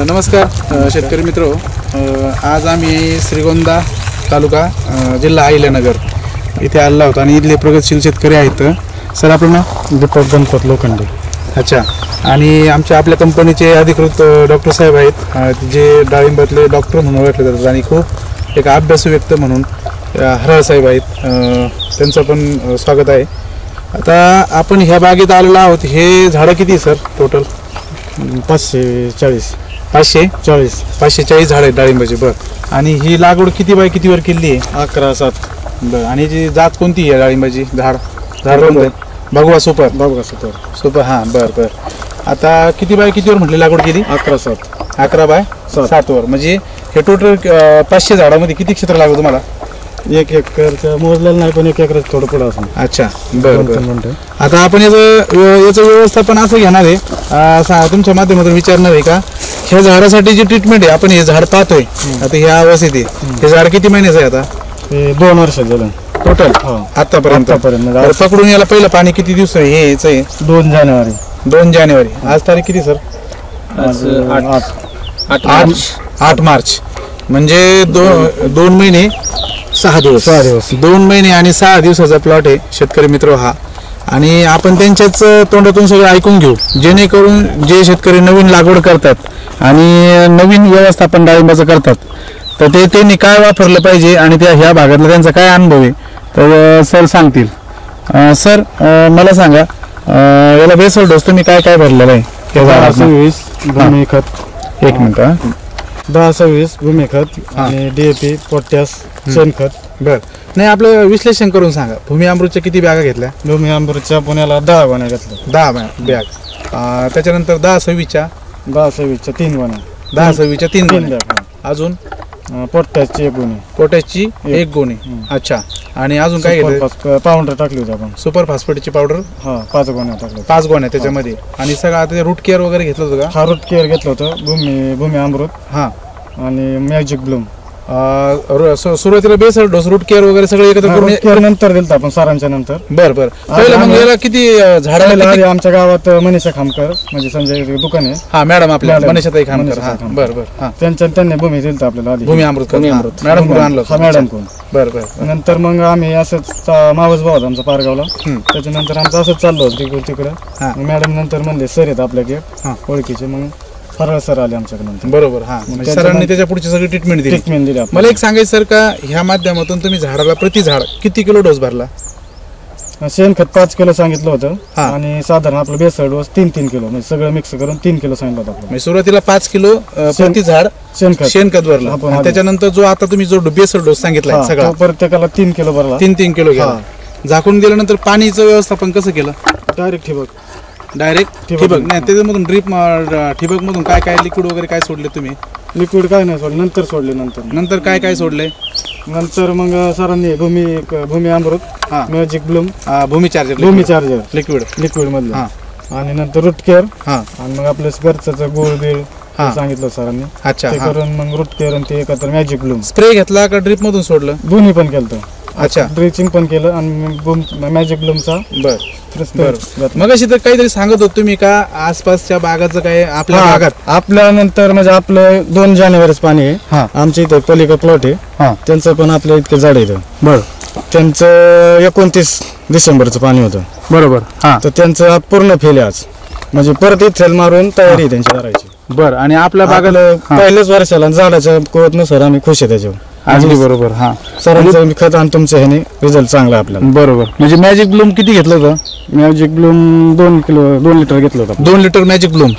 नमस्कार शेतकरी मित्र, आज आम्ही श्रीगोंदा तालुका जिल्हा अहिल्यानगर इथे आलो आहोत आणि इथले प्रगतशील शेतकरी आहेत. सर आपलं नाव? दीपक गणपत लोखंडे. अच्छा. आणि आपल्या कंपनीचे अधिकृत डॉक्टर साहेब आहेत, जे डाळिंबातले डॉक्टर म्हणून ओळखले जातात आणि खूप एक अभ्यासू व्यक्ती म्हणून हरळ साहेब आहेत. त्यांचं पण स्वागत आहे. आता आपण ह्या बागेत आलेलो आहोत. हे झाडं किती सर टोटल? 540 झाड आहेत डाळिंबाचे. बरं. आणि ही लागवड किती बाय कितीवर केली आहे? 11-7. बरं. आणि जी जात कोणती आहे डाळिंबाची? झाड कोणतं? भगवा सुपर. हां. बरं. आता किती बाय कितीवर म्हटली लागवड केली? 11 बाय 7वर. म्हणजे हे टोटल 500 झाडामध्ये किती क्षेत्र लागलं तुम्हाला? 1 एकर मोजलेलं नाही, पण 1 एकर थोडं पुढं असं. अच्छा. बरं. आता आपण याचं व्यवस्थापन असं घेणार आहे, तुमच्या माध्यमातून विचारणार आहे का ह्या झाडासाठी जी ट्रीटमेंट आहे, आपण हे झाड पाहतोय आता ह्या अवस्थेत आहे, हे झाड किती महिन्याचं आहे आता? 2 वर्ष झालं टोटल आतापर्यंत. पकडून याला पहिलं पाणी किती दिवस यायचं आहे? 2 जानेवारी. आज तारीख किती सर? 8 मार्च. म्हणजे 2 महिने 6 दिवस. 2 महिने आणि 6 दिवसाचा प्लॉट आहे शेतकरी मित्र हा. आणि आपण त्यांच्याच तोंडातून सगळं ऐकून घेऊ, जेणेकरून जे शेतकरी नवीन लागवड करतात आणि नवीन व्यवस्थापन डाळिंबाचं करतात, तर त्यांनी काय वापरलं पाहिजे आणि ह्या भागातला त्यांचा काय अनुभव आहे, तर सर सांगतील. सर मला सांगा, याला बेसल डोस तुम्ही काय काय भरलेला आहे? 10-20 भूमिखत. 1 मिनिट. 10-20 भूमिखत आणि DAP, पोटॅश, शेणखत. बरं. नाही, आपलं विश्लेषण करून सांगा. भूमी अमृतच्या किती बॅगा घेतल्या? भूमी अमृतच्या पुण्याला 10 गोण्या घेतल्या. 10 बॅग. त्याच्यानंतर 10-26च्या 3 गोण्या. 10-26च्या 3 गोण्या. अजून पोटॅशची 1 गोणी. पोटॅशची 1 गोणी. अच्छा. आणि अजून काय घेतलं? पावडर टाकली होती आपण. Super फॉस्फेटची powder. 5 गोण्या टाकल्या. 5 गोण्या त्याच्यामध्ये. आणि सगळं आता रूट केअर वगैरे घेतलं होतं का? रूट केअर घेतलं होतं. भूमी अमृत आणि मॅजिक ब्लूम. सुरुवातीला बेसल डोस, रूट केअर वगैरे सगळं एकत्र करून नंतर दिलं आपण सारांच्या नंतर. बरं. पहिलं मग याला किती झाडाला? आमच्या गावात मनीषा खामकर, म्हणजे संजय दुकान आहे. हा, मॅडम आपल्या मनीषाताई खामकर. बरं. त्यांनी भूमी दिलं आपल्याला. भूमी अमृत मॅडम कोण आणलं? मॅडम कोण. बरं. नंतर मग आम्ही असंच मावस भाऊ आमचा पारगावला. त्याच्यानंतर आमचं असंच चाललो होतं तिकडं. मॅडम नंतर म्हणले सर आहेत आपल्याकडे ओळखीचे, मग हरळ सर आले आमच्याकडे. बरोबर. म्हणजे सरांनी त्याच्या पुढची सगळी ट्रीटमेंट दिली. मला एक सांगायचं सर का ह्या माध्यमातून तुम्ही झाडाला प्रति झाड किती किलो डोस भरला? शेणखत 5 किलो सांगितलं होतं आणि साधारण आपलं बेसल डोस 3 किलो, म्हणजे सगळं मिक्स करून 3 किलो सांगितलं होतं. म्हणजे सुरुवातीला 5 किलो प्रति झाड शेणखत भरला. त्याच्यानंतर जो आता तुम्ही जो बेसल डोस सांगितला सगळा प्रत्येकाला 3 किलो भरला. 3 किलो घ्या. झाकून दिल्यानंतर पाणीचं व्यवस्थापन कसं केलं? डायरेक्ट ठिबक. नाही, त्याच्यामधून ड्रीप ठिबक मधून काय काय लिक्विड वगैरे काय सोडले तुम्ही? लिक्विड काय नाही सोडले, नंतर सोडले. नंतर काय सोडले? नंतर मग सरांनी भूमी अमृत, मॅजिक ब्लूम, भूमी चार्जर लिक्विड मधलं, आणि नंतर रूट केअर, आणि मग आपलं घरचं गुळ बिळ सांगितलं सरांनी. अच्छा. करून मग रूट केअर आणि ते एकत्र मॅजिक ब्लूम. स्प्रे घेतला का ड्रीप मधून सोडलं? दोन्ही पण केलं. अच्छा. ड्रिचिंग पण केलं आणि मॅजिक ब्लूमचा. बरं. मग अशी तर काहीतरी सांगत होत तुम्ही का आसपासच्या बागाचं काय आपल्या भागात? आपल्या नंतर म्हणजे आपलं 2 जानेवारीच पाणी आहे. आमच्या इथे पलीकडे प्लॉट आहे, त्यांचं पण आपल्या इतके झाड आहे. बरं. त्यांचं 29 डिसेंबरचं पाणी होतं. बरोबर. तर त्यांचं पूर्ण फेल आहे आज, म्हणजे परत इथे मारून तयारी त्यांची करायची. बरं. आणि आपल्या बागाला पहिल्याच वर्षाला झाडाच्या कुवतनुसार आम्ही खुश आहे त्याच्यावर. अगदी बरोबर. सरांचं खत आणि तुमच्या ह्याने रिझल्ट चांगला आपल्याला. बरोबर. म्हणजे मॅजिक ब्लूम किती घेतलं होतं? मॅजिक ब्लूम 2 लिटर घेतलं होतं. 2 लिटर मॅजिक ब्लूम.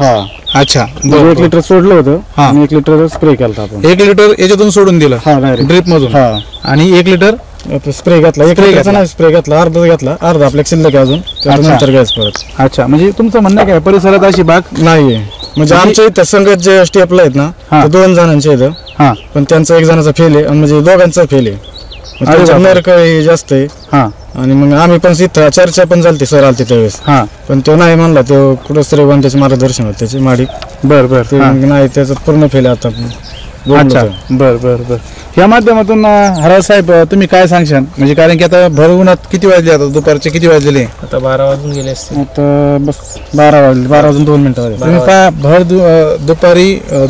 अच्छा. 1 लिटर सोडलं होतं आणि 1 लिटर स्प्रे केला आपण. 1 लिटर याच्यातून सोडून दिलं ड्रिप मधून. आणि 1 लिटर स्प्रे घेतला. 1 लिटरचा नाही स्प्रे घेतला, अर्धा घेतला. अर्धा आपल्या शिल्लक अजून नंतर घ्यायचं परत. अच्छा. म्हणजे तुमचं म्हणणं काय परिसरात अशी बाग नाहीये? म्हणजे आमच्या इथं संगत जे स्टेपला आहेत ना, ते 2 जणांचे आहेत, पण त्यांचा 1 जणाचा फेल आहे, म्हणजे दोघांचा फेल आहे. नरकळी जास्त आहे. आणि मग आम्ही पण इथं चर्चा पण झाली, सर आलते त्यावेळेस, पण तो नाही म्हणला. तो कुठं श्रीवन त्याचे मार्गदर्शन होतं त्याची माडी. बरं. नाही, त्याचं पूर्ण फेल आता. बरं. या माध्यमातून हराळ साहेब तुम्ही काय सांगशाल, म्हणजे कारण की आता भर उन्हात किती वाजले, आता दुपारचे किती वाजलेले, आता 12 वाजून गेले असते. आता बस 12 वाजले, 12 वाजून 2 मिनिटं. तुम्ही पहा भर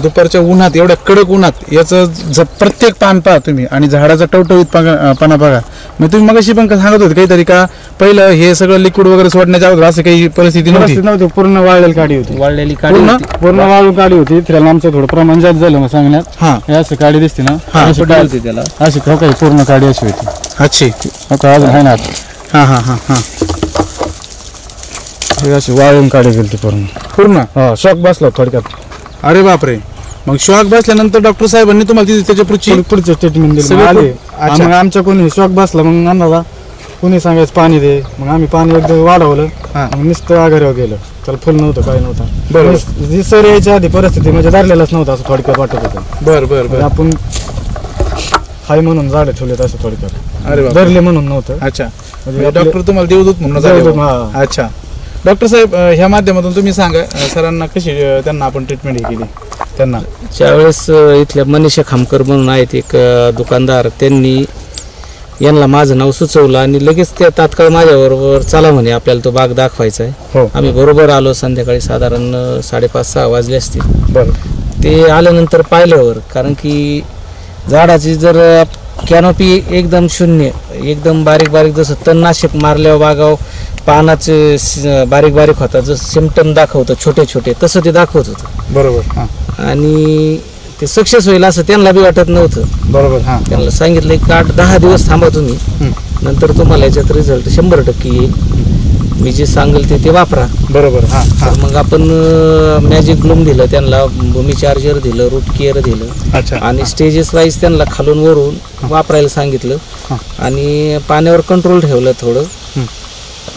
दुपारच्या उन्हात, एवढ्या कडक उन्हात याचं प्रत्येक पान पहा तुम्ही, आणि झाडाचा टवटवीत पाना बघा. मग तुम्ही मगाशी पण सांगत होते काहीतरी का पहिलं हे सगळं लिक्विड वगैरे सोडण्याच्या अगोदर असं काही परिस्थिती नव्हती. पूर्ण वाळलेली काडी होती, वाळलेली काडी होती. पूर्ण वाळून काडी होती. त्याला आमचं थोडं प्रमाण जास्त झालं मग सांगण्यात. हे असं काडी दिसते ना, होती त्याला अशी काही पूर्ण काडी अशी होती. अच्छी अजून आहे ना. हा हा हा हा अशी वाळून काडी गेली पूर्ण. शॉक बसला थोडक्यात. अरे बापरे. मग शॉक बसल्यानंतर डॉक्टर साहेबांनी तुम्हाला त्याच्या पुढचे स्टेटमेंट दिले. मग आमच्या कोणी शॉक बसला मग आम्हाला कोणी सांगायचं पाणी दे. मग आम्ही पाणी एकदम वाढवलं. मग नुसतं आघाऱ्यावर गेलं. त्याला फुल नव्हतं, काही नव्हतं. बरोबर. जी सर यायच्या आधी परिस्थिती म्हणजे धरलेलाच नव्हतं, असं थोडक्यात वाटत होतं. बरं. आपण हाय म्हणून झाडे ठेवलेत असं थोडक्यात. अरे धरले म्हणून नव्हतं. अच्छा, म्हणजे डॉक्टर तुम्हाला देवदूत म्हणून. अच्छा डॉक्टर साहेब, ह्या माध्यमातून तुम्ही सांगा सरांना कशी त्यांना आपण ट्रीटमेंट केली. त्यांना ज्यावेळेस इथल्या मनीषा खामकर म्हणून आहेत एक दुकानदार, त्यांनी यांना माझं नाव सुचवलं आणि लगेच त्या तात्काळ माझ्याबरोबर चला म्हणे, आपल्याला तो बाग दाखवायचा आहे. आम्ही बरोबर आलो. संध्याकाळी साधारण 5:30-6 वाजले असतील. बरं. ते आल्यानंतर पाहिल्यावर, कारण की झाडाची जर कॅनोपी एकदम शून्य, एकदम बारीक जसं तणनाशक मारल्यावर बागाव पानाचे बारीक होता, जसं सिम्पटम दाखवतं छोटे तसं ते दाखवत होतं. बरोबर. आणि ते सक्सेस होईल असं त्यांना बी वाटत नव्हतं. बरोबर. त्यांना सांगितलं की 8-10 दिवस थांबा तुम्ही, नंतर तुम्हाला याच्यात रिझल्ट 100% येईल. मी जे सांगेल ते वापरा. बरोबर. मग आपण मॅजिक ग्लूम दिलं त्यांना, भूमी चार्जर दिलं, रूट केअर दिलं, आणि स्टेजेस वाईज त्यांना खालून वरून वापरायला सांगितलं. आणि पाण्यावर कंट्रोल ठेवलं थोडं.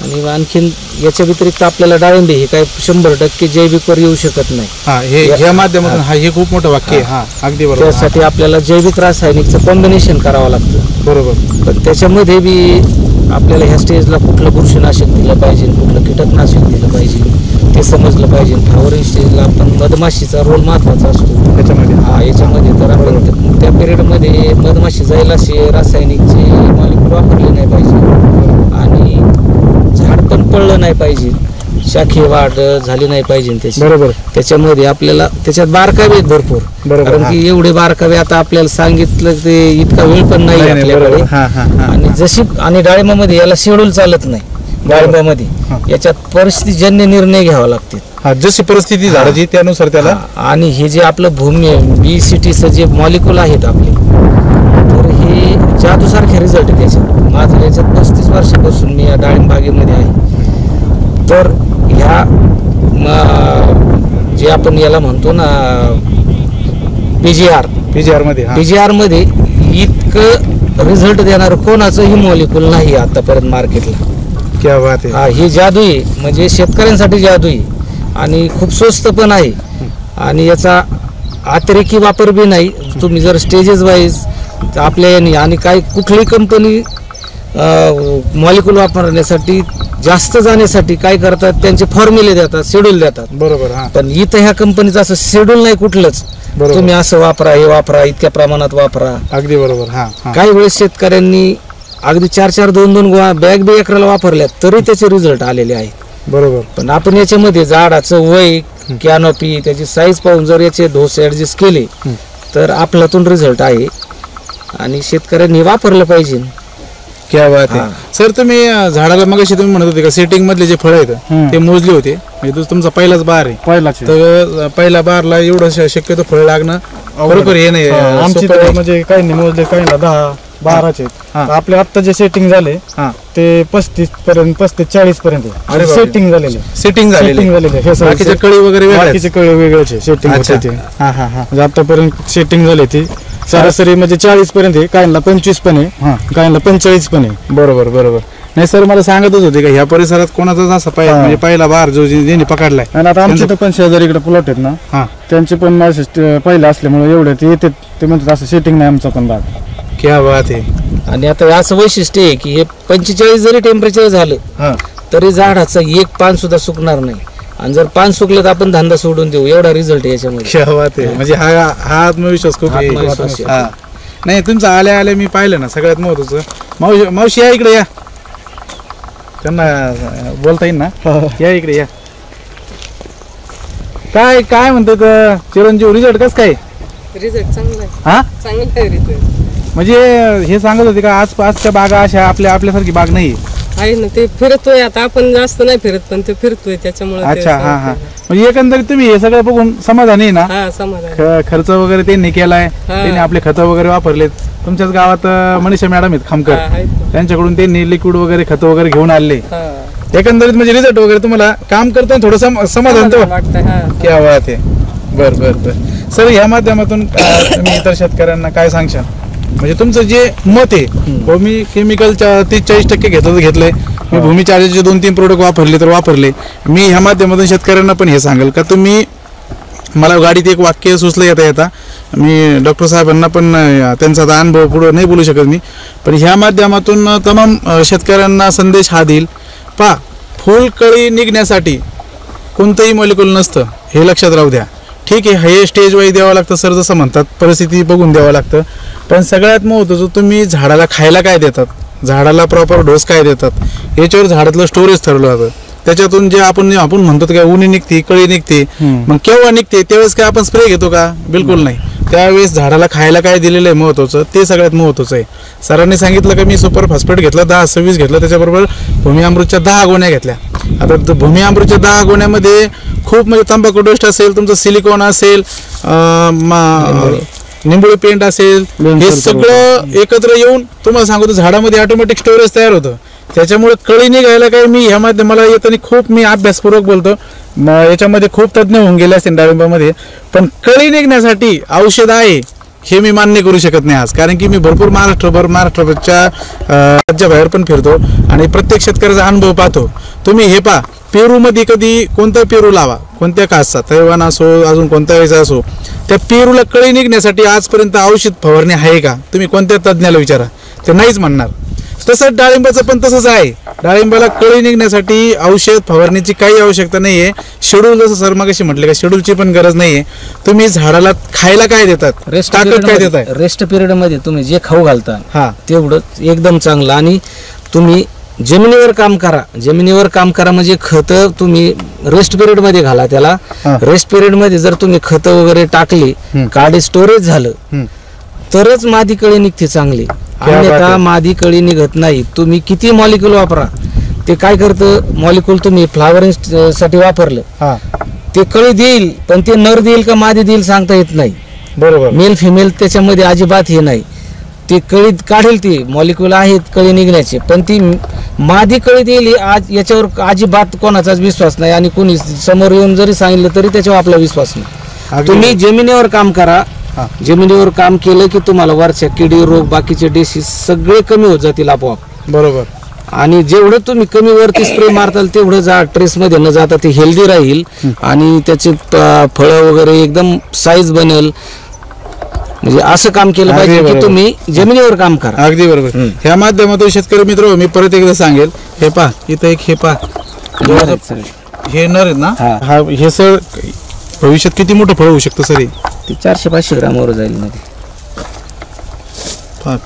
आणि आणखीन याच्या व्यतिरिक्त आपल्याला डाळिंबे हे काय 100% जैविकवर येऊ शकत नाही. ह्या माध्यमातून हे खूप मोठं वाक्य आहे. अगदी बरोबर. त्यासाठी आपल्याला जैविक रासायनिकचं कॉम्बिनेशन करावं लागतं. बरोबर. पण त्याच्यामध्ये बी आपल्याला ह्या स्टेजला कुठलं बुरशीनाशक दिलं पाहिजे, कुठलं कीटकनाशक दिलं पाहिजे ते समजलं पाहिजे. फ्लावरिंग स्टेजला आपण मधमाशीचा रोल महत्वाचा असतो याच्यामध्ये. तर आपण त्या पिरियडमध्ये मधमाशी जाईल असे रासायनिकचे मॉलिक्यूल वापरले नाही पाहिजे, आणि झाड पण पडलं नाही पाहिजे, शाखी वाढ झाली नाही पाहिजे त्याची. बरोबर. त्याच्यामध्ये आपल्याला त्याच्यात बारकावे आहेत भरपूर, कारण की एवढे बारकावे आता आपल्याला सांगितलं ते इतका वेळ पण नाही आपल्याकडे. आणि डाळिंबामध्ये याला शेड्यूल चालत नाही. डाळिंबामध्ये याच्यात परिस्थितीजन्य निर्णय घ्यावा लागते, जशी परिस्थिती झाडाची त्यानुसार त्याला. आणि हे जे आपलं भूमी BCTचं जे मॉलिक्यूल आहेत आपले, तर हे जादूसारखे रिझल्ट आहे त्याच्यात. माझं याच्यात 35 वर्षापासून मी या डाळिंब बागेमध्ये आहे. तर ह्या जे आपण याला म्हणतो ना PGR मध्ये इतकं रिझल्ट देणारं कोणाचंही मॉलिक्यूल नाही आतापर्यंत मार्केटला. क्या बात आहे. ही जादू आहे, म्हणजे शेतकऱ्यांसाठी जादू आहे, आणि खूप स्वस्त पण आहे, आणि याचा अतिरेकी वापर बी नाही. तुम्ही जर स्टेजेस वाईज आपल्या याने, आणि काही कुठली कंपनी मॉलिक्यूल वापरण्यासाठी जास्त जाण्यासाठी काय करतात, त्यांचे फॉर्म्युले देतात, शेड्यूल देतात. बरोबर. पण इथं ह्या कंपनीचं असं शेड्यूल नाही कुठलंच. तुम्ही असं वापरा, हे वापरा, इतक्या प्रमाणात वापरा. अगदी बरोबर. काही वेळेस शेतकऱ्यांनी अगदी 4-4, 2-2 बॅग बी एकराला वापरल्या तरी त्याचे रिझल्ट आलेले आहेत. बरोबर. पण आपण याच्यामध्ये झाडाचं वय, कॅनोपी, त्याची साईज पाहून जर याचे डोस ऍडजस्ट केले तर आपल्यातून रिझल्ट आहे, आणि शेतकऱ्यांनी वापरलं पाहिजे. क्या बात आहे. सर, तुम्ही झाडाला मगाशी तुम्ही म्हणत होते का सेटिंग मधले जे फळ आहेत ते मोजले होते, म्हणजे तुमचा पहिलाच बार आहे. तर पहिला बारला एवढं शक्यतो फळ लागणं बरोबर हे नाही. आमची म्हणजे काही नाही मोजले, काही 10-12चे. आपले आता जे सेटिंग झाले ते 35 पर्यंत, 35-40 पर्यंत सेटिंग झालेले. बाकीचे कळी वगैरे बाकीचे कळी वेगळ्याचे सेटिंग होते ते. म्हणजे आतापर्यंत सेटिंग झाले ती सरासरी म्हणजे 40 पर्यंत आहे, काहींना 25 पण आहे, काहींना 45 पण आहे. बरोबर. नाही सर, मला सांगतच होते का ह्या परिसरात कोणाचाच असा म्हणजे पहिला बार जो ज्यांनी पकडलाय. आणि आता आमचे पण शेजारीकडे प्लॉट आहेत ना, त्यांचे पण पहिले असल्यामुळे एवढे ते येते, ते म्हणतात असं सेटिंग नाही आमचा पण बाग. क्या बात आहे. आणि आता असं वैशिष्ट्य आहे की हे 45 जरी टेम्परेचर झालं तरी झाडाचं एक पान सुद्धा सुकणार नाही, आणि जर पान सुकलं तर आपण धंदा सोडून देऊ, एवढा रिझल्ट आहे याच्यामध्ये. क्या बात आहे. म्हणजे हा आत्मविश्वास खूप आहे. नाही तुमचं आल्या आल्या मी पाहिलं ना सगळ्यात महत्वाचं. मावशी या इकडे या, त्यांना बोलता येईल ना, या इकडे या. काय काय म्हणतात चिरंजीव, रिझल्ट कसं काय? रिझल्ट चांगला आहे. हा चांगला आहे रिझल्ट. म्हणजे हे सांगत होते का आसपासच्या बागा अशा आपल्यासारखी बाग नाही आहे ना, ते फिरतोय आता. आपण जास्त नाही फिरत पण ते फिरतोय त्याच्यामुळे. अच्छा. हा हा. म्हणजे एकंदरीत तुम्ही हे सगळं बघून समाधानी आहे ना? हा समाधान. खर्च वगैरे त्यांनी केलाय, त्यांनी आपले खतं वगैरे वापरलेत. तुमच्याच गावात मनीषा मॅडम आहेत खामकर, त्यांच्याकडून त्यांनी लिक्विड वगैरे खतं वगैरे घेऊन आले. एकंदरीत म्हणजे रिझल्ट वगैरे तुम्हाला काम करताना थोडं समाधान तो क्या बात आहे. बर बर बर सर, या माध्यमातून तुम्ही इतर शेतकऱ्यांना काय सांगशाल? म्हणजे तुमचं जे मत आहे, मी केमिकलच्या 30-40% घेतलंय, मी भूमी चार्जरचे 2-3 प्रोडक्ट वापरले. मी ह्या माध्यमातून शेतकऱ्यांना पण हे सांगेल का तुम्ही, मला गाडीत एक वाक्य सुचलं येता मी डॉक्टर साहेबांना पण त्यांचा आता अनुभव पुढे नाही बोलू शकत मी, पण ह्या माध्यमातून तमाम शेतकऱ्यांना संदेश हा देईल. फुलकळी निघण्यासाठी कोणतंही मॉलिक्यूल नसतं हे लक्षात राहू द्या. ठीक आहे, हे स्टेज वाईज द्यावं लागतं सर, जसं म्हणतात परिस्थिती बघून द्यावं लागतं. पण सगळ्यात महत्त्वाचं तुम्ही झाडाला खायला काय देतात, झाडाला प्रॉपर डोस काय देतात, याच्यावर झाडातलं स्टोरेज ठरवलं जातं. त्याच्यातून जे आपण म्हणतो काय उनी निघते, कळी निघते, मग केव्हा निघते त्यावेळेस काय आपण स्प्रे घेतो का? बिलकुल नाही. त्यावेळेस झाडाला खायला काय दिलेलं आहे महत्त्वाचं, ते सगळ्यात महत्त्वाचं आहे. सरांनी सांगितलं की मी सुपर फॉस्फेट घेतलं 10-26 घेतलं, त्याच्याबरोबर भूमी अमृतच्या 10 गोण्या घेतल्या. आता भूमी अमृतच्या 10 गोण्यामध्ये खूप म्हणजे तंबाखू डोस्ट असेल, तुमचं सिलिकॉन असेल, निंबोळी पेंट असेल, हे सगळं एकत्र येऊन तुम्हाला सांगतो झाडामध्ये ऑटोमॅटिक स्टोरेज तयार होतं. त्याच्यामुळे कळी निघायला काय, मी ह्यामध्ये मला येताना खूप मी अभ्यासपूर्वक बोलतो, याच्यामध्ये खूप तज्ज्ञ होऊन गेले असतील डाळिंबामध्ये, पण कळी निघण्यासाठी औषध आहे हे मी मान्य करू शकत नाही आज. कारण की मी भरपूर महाराष्ट्राच्या राज्याबाहेर पण फिरतो आणि प्रत्येक शेतकऱ्याचा अनुभव पाहतो. तुम्ही हे पहा, पेरूमध्ये कधी कोणता पेरू लावा, कोणत्या कासचा, तैवान असो अजून कोणत्या वेळेचा असो, त्या पेरूला कळी निघण्यासाठी आजपर्यंत औषध फवारणी आहे का? तुम्ही कोणत्या तज्ज्ञाला विचारा, ते नाहीच म्हणणार. तसंच डाळिंबाचं पण तसंच आहे. डाळिंबाला कळी निघण्यासाठी औषध फवारणीची काही आवश्यकता नाही आहे. शेड्यूल जसं सर मगाशी म्हटले का, शेड्यूलची पण गरज नाही आहे. तुम्ही झाडाला खायला काय देतात, ताकद काय देताय? रेस्ट पिरियड मध्ये तुम्ही जे खाऊ घालता तेवढं एकदम चांगलं. आणि तुम्ही जमिनीवर काम करा म्हणजे खत तुम्ही रेस्ट पिरियड मध्ये घाला. त्याला रेस्ट पिरियड मध्ये जर तुम्ही खत वगैरे टाकली, काढे स्टोरेज झालं तरच मादी कळी निघते चांगली. अन्यथा मादी कळी निघत नाही. तुम्ही किती मॉलिक्यूल वापरा, ते काय करतं मॉलिक्यूल तुम्ही फ्लावरिंग साठी वापरलं, ते कळी देईल पण ते नर देईल का मादी देईल सांगता येत नाही. बरोबर. मेल फिमेल त्याच्यामध्ये अजिबात हे नाही. ती कळी काढेल, ती मॉलिक्यूल आहेत कळी निघण्याचे, पण ती मादी कळी देईल आज याच्यावर अजिबात कोणाचाच विश्वास नाही. आणि कोणी समोर येऊन जरी सांगितलं तरी त्याच्यावर आपला विश्वास नाही. तुम्ही जमिनीवर काम करा. जमिनीवर काम केलं की तुम्हाला वरच्या किडी रोग बाकीचे डिसीज सगळे कमी होत जातील आपोआप. बरोबर. आणि जेवढं तुम्ही कमी वरती स्प्रे मारताल तेवढं ट्रेस मध्ये न जाता ते हेल्दी राहील आणि त्याचे फळं वगैरे एकदम साईज बनेल. म्हणजे असं काम केलं पाहिजे की तुम्ही जमिनीवर काम करा. अगदी बरोबर. ह्या माध्यमातून शेतकरी मित्र मी परत एकदा सांगेल, हे पहा इथं एक, हे पहा हे नर आहेत ना, हा हे सर भविष्यात किती मोठं फळ होऊ शकतं सर? ते 400-500 ग्रामवर जाईल मध्ये.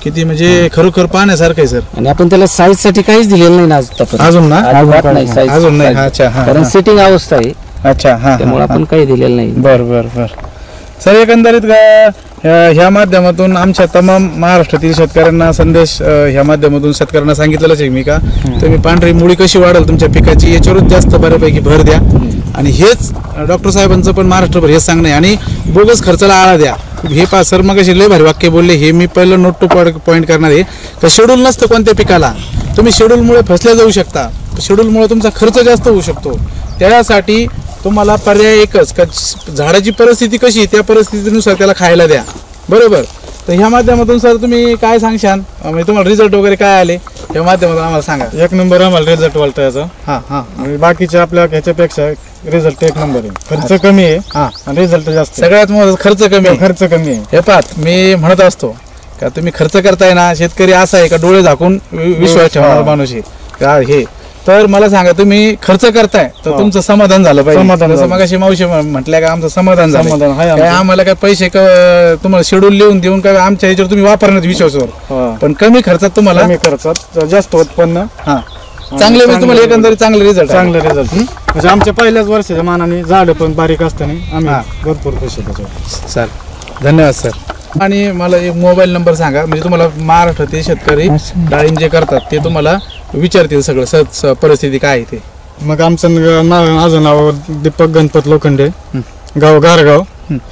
किती म्हणजे खरोखर पाहण्यासारखं आहे सर. आणि आपण त्याला साईज साठी काहीच दिलेलं नाही ना अजून ना, अजून नाही. अच्छा. कारण सेटिंग अवस्था आहे. अच्छा. हा, त्यामुळे आपण काही दिलेलं नाही. बर बर बर सर, एकंदरीत ह्या माध्यमातून आमच्या तमाम महाराष्ट्रातील शेतकऱ्यांना संदेश ह्या माध्यमातून शेतकऱ्यांना सांगितलेलंच आहे मी का, तुम्ही पांढरी मुळी कशी वाढेल तुमच्या पिकाची याच्यावरच जास्त बऱ्यापैकी भर द्या. आणि हेच डॉक्टर साहेबांचं पण महाराष्ट्रभर हेच सांगणं आहे. आणि बोगस खर्चाला आळा द्या. हे पहा सर मग लय भारी वाक्य बोलले, हे मी पहिलं नोट टू पॉईंट करणार आहे. तर शेड्यूल नसतं कोणत्या पिकाला, तुम्ही शेड्यूलमुळे फसल्या जाऊ शकता. शेड्यूलमुळे तुमचा खर्च जास्त होऊ शकतो. त्यासाठी तुम्हाला पर्याय एकच का, झाडाची परिस्थिती कशी त्या परिस्थितीनुसार त्याला खायला द्या. बरोबर. तर ह्या माध्यमातून सर तुम्ही काय सांगशाल, म्हणजे तुम्हाला रिझल्ट वगैरे काय आले ह्या माध्यमातून आम्हाला सांगा. 1 नंबर आम्हाला रिझल्ट वाटतं याचा. आणि बाकीच्या आपल्या ह्याच्यापेक्षा रिझल्ट 1 नंबर आहे. खर्च कमी आहे आणि रिझल्ट जास्त. सगळ्यात महत्त्वाचं खर्च कमी आहे. हे पाहत मी म्हणत असतो का, तुम्ही खर्च करताय ना, शेतकरी असा आहे का डोळे झाकून विश्वास ठेवणारा माणूस आहे का. हे तर मला सांगा, तुम्ही खर्च करताय तर तुमचं समाधान झालं पाहिजे. समाधान जसं झालं. मगाशी मावशी म्हटल्या का आमचं समाधान झालं. समाधान आहे काय आमचं. आम्हाला काय पैसे तुम्हाला शेड्यूल लिहून देऊन काय आमच्या ह्याच्यावर तुम्ही वापरण्यात विश्वासावर, हा. पण कमी खर्चात तुम्हाला कमी खर्चात जास्त उत्पन्न, हा चांगले म्हणजे तुम्हाला एकंदरीत चांगले रिझल्ट. चांगले रिझल्ट. म्हणजे आमच्या पहिल्याच वर्षाच्या मानाने झाडं पण बारीक असताना आम्ही भरपूर खुश आहे त्याच्यावर. सर धन्यवाद सर. आणि मला एक मोबाईल नंबर सांगा, म्हणजे तुम्हाला महाराष्ट्रातील शेतकरी डाळिंब जे करतात ते तुम्हाला विचारतील सगळं परिस्थिती काय आहे ते. मग आमचं माझं नाव दीपक गणपत लोखंडे, गाव गारगाव,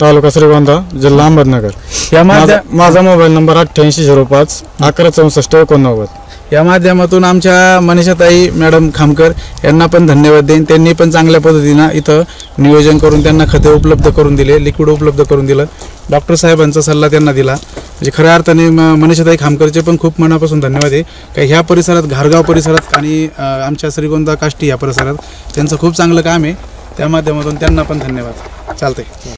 तालुका श्रीगोंदा, जिल्हा अहमदनगर. या माझा मोबाईल नंबर 8805 1164 या माध्यमातून आमच्या मनीषाताई मॅडम खामकर यांना पण धन्यवाद देईन. त्यांनी पण चांगल्या पद्धतीनं इथं नियोजन करून त्यांना खते उपलब्ध करून दिले, लिक्विड उपलब्ध करून दिलं. डॉक्टर साहेबांचा सल्ला त्यांना दिला. म्हणजे खऱ्या अर्थाने मनीषाताई खामकरचे पण खूप मनापासून धन्यवाद आहे. काही ह्या परिसरात, घारगाव परिसरात आणि आमच्या श्रीगोंदा काष्टी या परिसरात त्यांचं खूप चांगलं काम आहे. त्या माध्यमातून त्यांना पण धन्यवाद. चालतंय.